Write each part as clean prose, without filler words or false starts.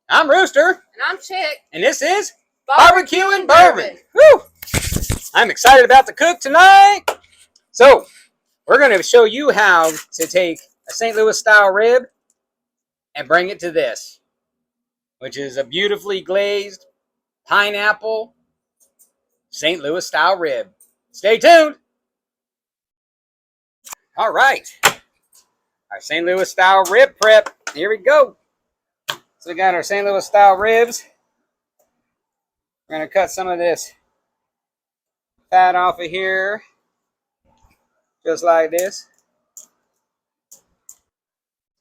I'm Rooster. And I'm Chick. And this is Barbecue and Bourbon. Woo! I'm excited about the cook tonight. So, we're going to show you how to take a St. Louis style rib and bring it to this, which is a beautifully glazed pineapple St. Louis style rib. Stay tuned. All right. Our St. Louis style rib prep. Here we go. So we got our St. Louis style ribs. We're going to cut some of this fat off of here, just like this.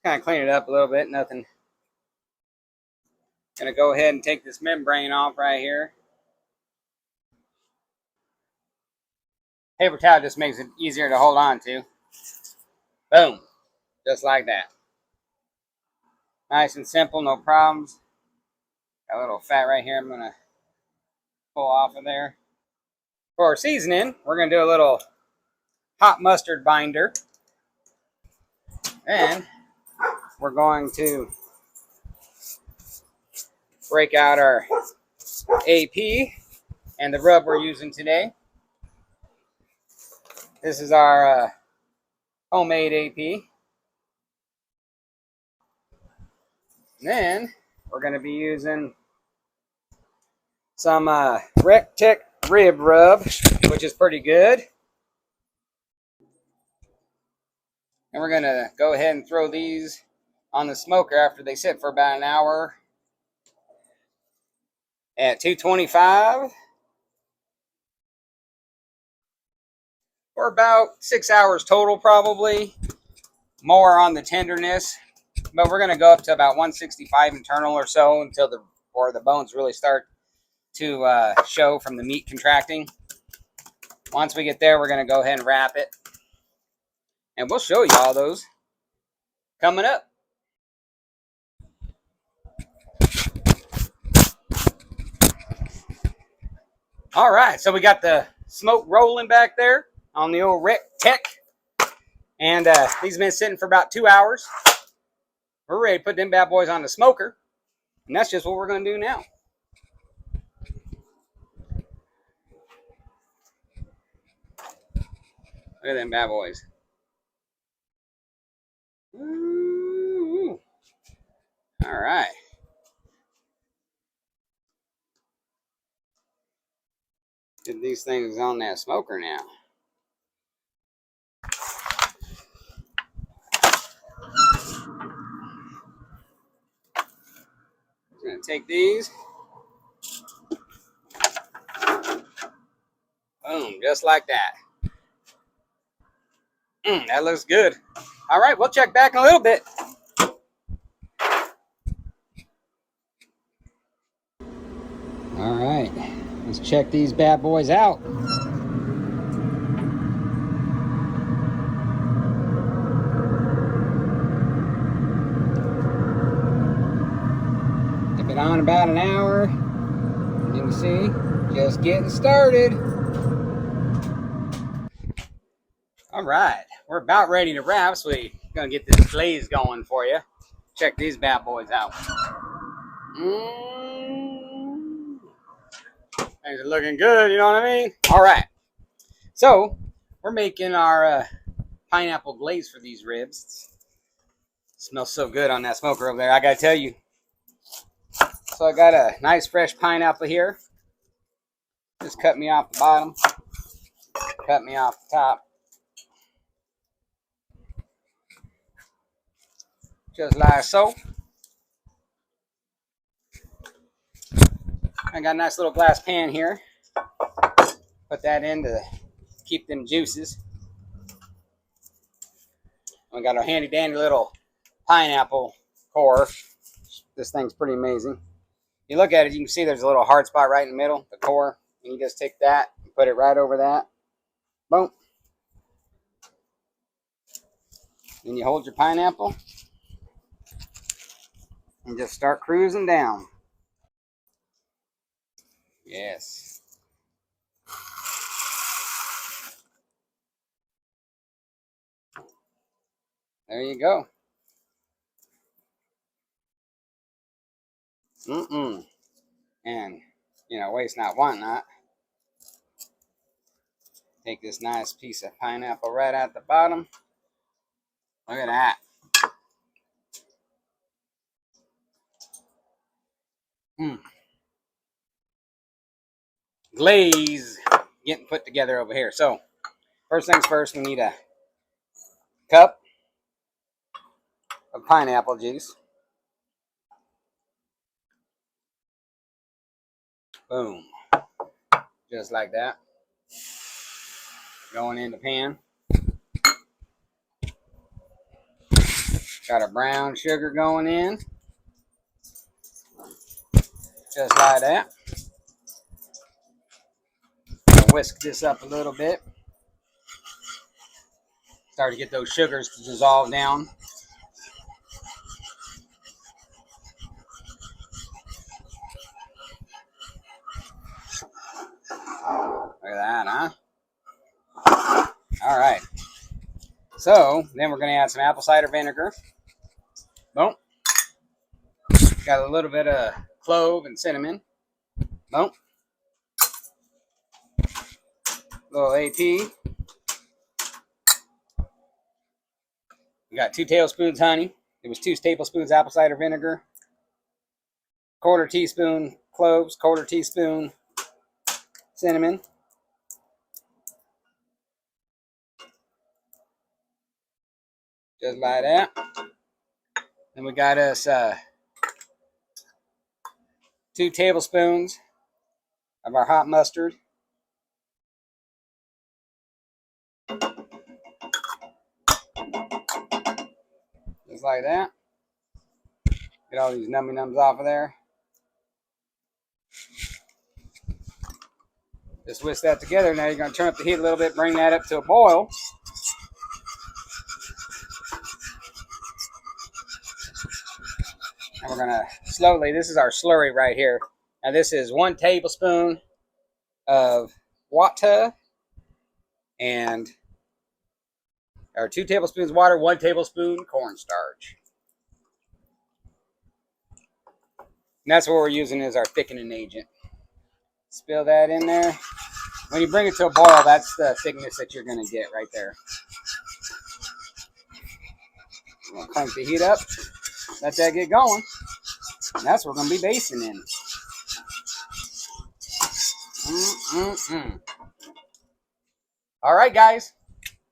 Kind of clean it up a little bit, nothing. Going to go ahead and take this membrane off right here. Paper towel just makes it easier to hold on to. Boom. Just like that. Nice and simple, no problems. Got a little fat right here I'm going to pull off of there. For our seasoning, we're going to do a little hot mustard binder. And we're going to break out our AP and the rub we're using today. This is our homemade AP. And then we're going to be using some Rectic rib rub, which is pretty good. And we're going to go ahead and throw these on the smoker after they sit for about an hour at 225 for about 6 hours total, probably. More on the tenderness, but we're going to go up to about 165 internal or so until the bones really start to show from the meat contracting. Once we get there, we're going to go ahead and wrap it, and we'll show you all those coming up. All right, so we got the smoke rolling back there on the old Rectic, and these have been sitting for about 2 hours. We're ready to put them bad boys on the smoker, and that's just what we're going to do now. Look at them bad boys. Ooh. All right. Get these things on that smoker now. I'm going to take these. Boom, just like that. That looks good. All right, we'll check back in a little bit. All right, let's check these bad boys out. They've been on about an hour. You can see, just getting started. All right, we're about ready to wrap, so we're gonna get this glaze going for you. Check these bad boys out. Things are looking good, you know what I mean? All right, so we're making our pineapple glaze for these ribs. It smells so good on that smoker over there, I gotta tell you. So I got a nice fresh pineapple here. Just cut me off the bottom, cut me off the top. Just like so. I got a nice little glass pan here. Put that in to keep them juices. We got our handy dandy little pineapple core. This thing's pretty amazing. You look at it, you can see there's a little hard spot right in the middle, the core. And you just take that and put it right over that. Boom. Then you hold your pineapple and just start cruising down. Yes. There you go. And, you know, waste not, want not. Take this nice piece of pineapple right at the bottom. Look at that. Glaze getting put together over here. So, first things first, we need a cup of pineapple juice. Boom. Just like that. Going in the pan. Got our brown sugar going in. Just like that. Whisk this up a little bit. Start to get those sugars to dissolve down. Look at that, huh? All right. So then we're going to add some apple cider vinegar. Boom. Got a little bit of clove and cinnamon. Boom. Little AP. We got 2 tablespoons honey. It was 2 tablespoons apple cider vinegar. 1/4 teaspoon cloves. 1/4 teaspoon cinnamon. Just like that. Then we got us 2 tablespoons of our hot mustard. Just like that. Get all these nummy nums off of there. Just whisk that together. Now you're going to turn up the heat a little bit, bring that up to a boil. And we're going to slowly, this is our slurry right here. Now this is 1 tablespoon of water and or 2 tablespoons water, 1 tablespoon cornstarch. And that's what we're using as our thickening agent. Spill that in there. When you bring it to a boil, that's the thickness that you're going to get right there. I'm going to crank the heat up. Let that get going. And that's what we're going to be basting in. All right, guys.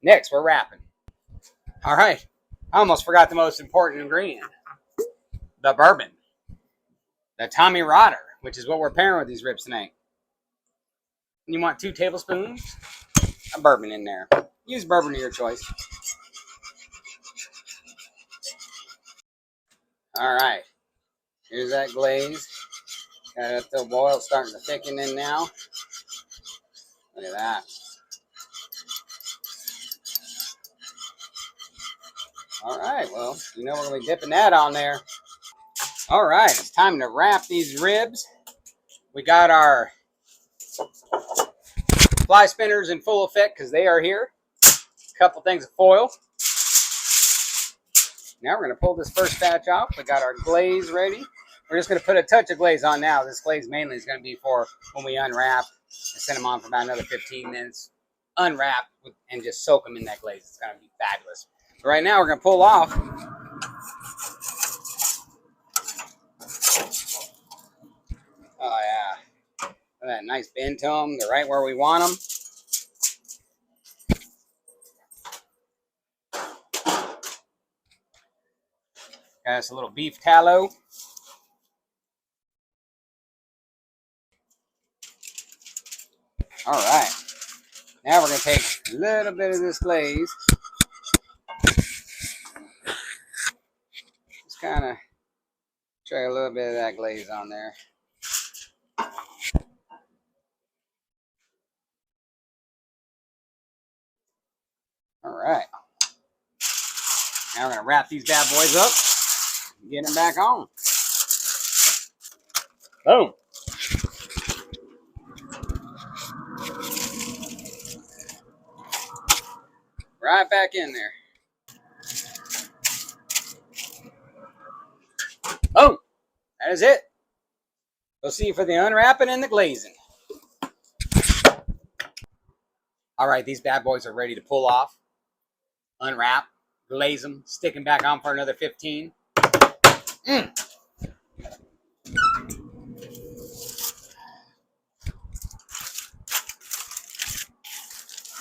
Next, we're wrapping. All right. I almost forgot the most important ingredient. The bourbon. The Tommy Rotter, which is what we're pairing with these ribs tonight. You want 2 tablespoons of bourbon in there. Use bourbon of your choice. All right. Here's that glaze. Got it to boil, starting to thicken in now. Look at that. All right, well, you know we're going to be dipping that on there. All right, it's time to wrap these ribs. We got our fly spinners in full effect because they are here. A couple things of foil. Now we're going to pull this first batch off. We got our glaze ready. We're just going to put a touch of glaze on now. This glaze mainly is going to be for when we unwrap and send them on for about another 15 minutes. Unwrap and just soak them in that glaze. It's going to be fabulous. But right now we're going to pull off. Oh, yeah. Look at that nice bend to them. They're right where we want them. Got us a little beef tallow. All right. Now we're going to take a little bit of this glaze. Just kind of try a little bit of that glaze on there. All right. Now we're going to wrap these bad boys up and get them back on. Boom. Right back in there. Boom. That is it. We'll see you for the unwrapping and the glazing. All right, these bad boys are ready to pull off. Unwrap, glaze them, stick them back on for another 15.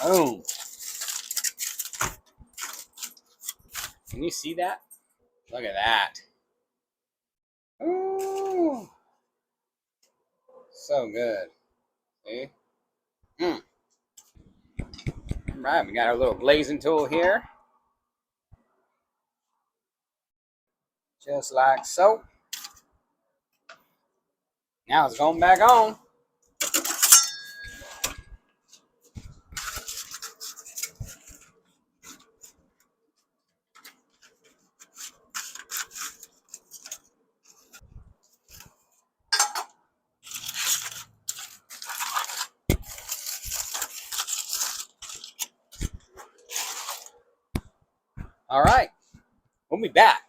Boom. Can you see that? Look at that. Ooh. So good. See? All right, we got our little glazing tool here. Just like so. Now it's going back on. All right, we'll be back.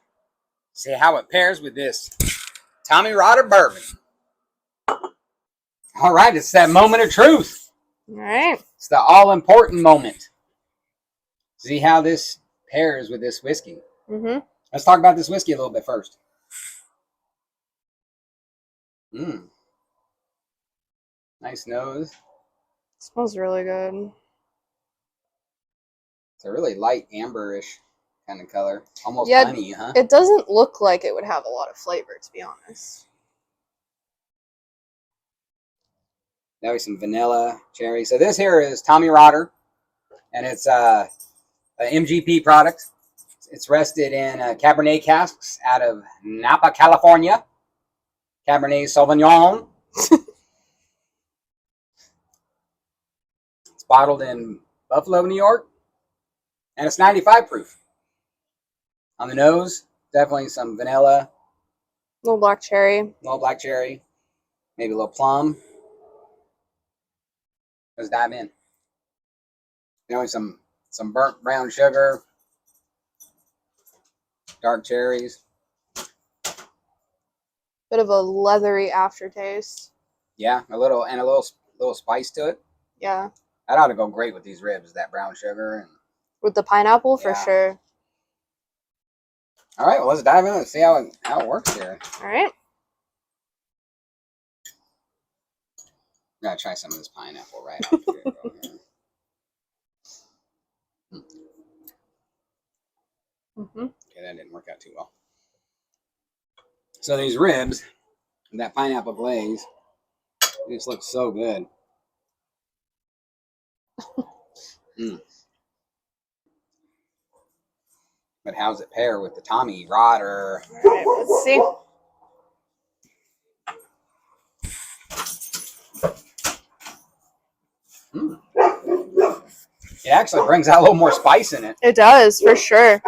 See how it pairs with this Tommy Rotter bourbon. All right, it's that moment of truth. All right. It's the all-important moment. See how this pairs with this whiskey. Let's talk about this whiskey a little bit first. Nice nose. Smells really good. It's a really light amberish kind of color. Almost Yeah, honey, huh? It doesn't look like it would have a lot of flavor, to be honest. Now some vanilla, cherry. So this here is Tommy Rotter, and it's a MGP product. It's rested in Cabernet casks out of Napa, California. Cabernet Sauvignon. It's bottled in Buffalo, New York, and it's 95 proof. On the nose, definitely some vanilla, Little black cherry. little black cherry, maybe a little plum. Let's dive in. Some burnt brown sugar, dark cherries. Bit of a leathery aftertaste. Yeah, a little spice to it. Yeah. That ought to go great with these ribs, that brown sugar. And With the pineapple, for Yeah. sure. all right, well, let's dive in and see how it works here. All right. Gotta try some of this pineapple right off here. Okay, that didn't work out too well. So these ribs, that pineapple glaze, this looks so good. But how's it pair with the Tommy Rotter? All right, let's see. It actually brings out a little more spice in it. It does, for sure.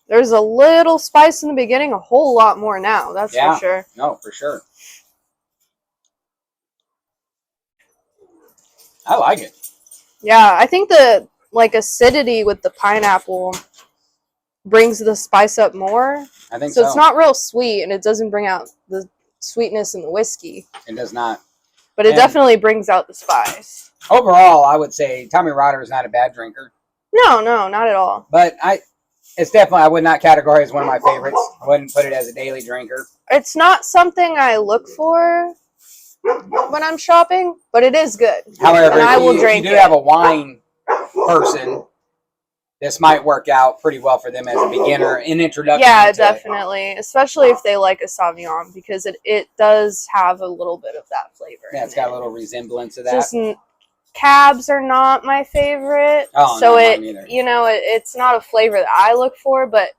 There's a little spice in the beginning, a whole lot more now. That's Yeah. for sure. No, for sure. I like it. Yeah, I think the acidity with the pineapple brings the spice up more. I think So so. it's not real sweet, and it doesn't bring out the sweetness in the whiskey. It does not. But it And- definitely brings out the spice. Overall, I would say Tommy Rotter is not a bad drinker. No, not at all. But it's definitely, I would not categorize as one of my favorites. I wouldn't put it as a daily drinker. It's not something I look for when I'm shopping, but it is good. However, and I will if drink you do it. have a wine person, this might work out pretty well for them as a beginner, an introduction. Yeah, to it. definitely. Especially if they like a Sauvignon, because it does have a little bit of that flavor. Yeah, it's in got it. a little resemblance of that. Just cabs are not my favorite. Oh, so not it, mine either. it's not a flavor that I look for, but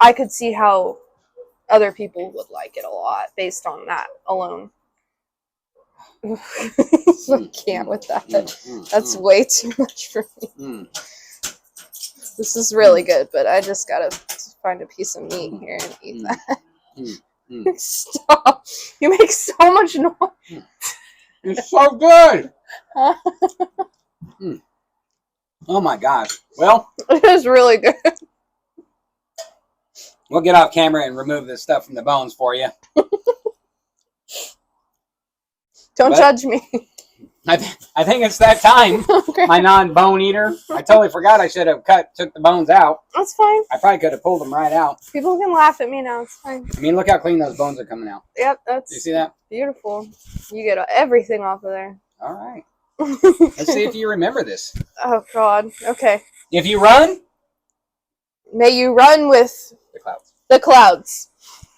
I could see how other people would like it a lot based on that alone. I can't with that. That's way too much for me. This is really good, but I just gotta find a piece of meat here and eat that. Stop! You make so much noise. It's so good. Oh my gosh. Well, It is really good. we'll get off camera and remove this stuff from the bones for you. Don't judge me. I think it's that time. Okay. My non-bone eater. I totally forgot I should have took the bones out. That's fine. I probably could have pulled them right out. People can laugh at me now. It's fine. I mean, look how clean those bones are coming out. Yep, that's You see that? beautiful. You get everything off of there. All right. Let's see if you remember this. Oh, God. Okay. If you run, may you run with the clouds. the clouds.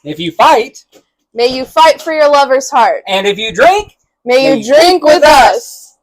If you fight, may you fight for your lover's heart. And if you drink, may you drink with us.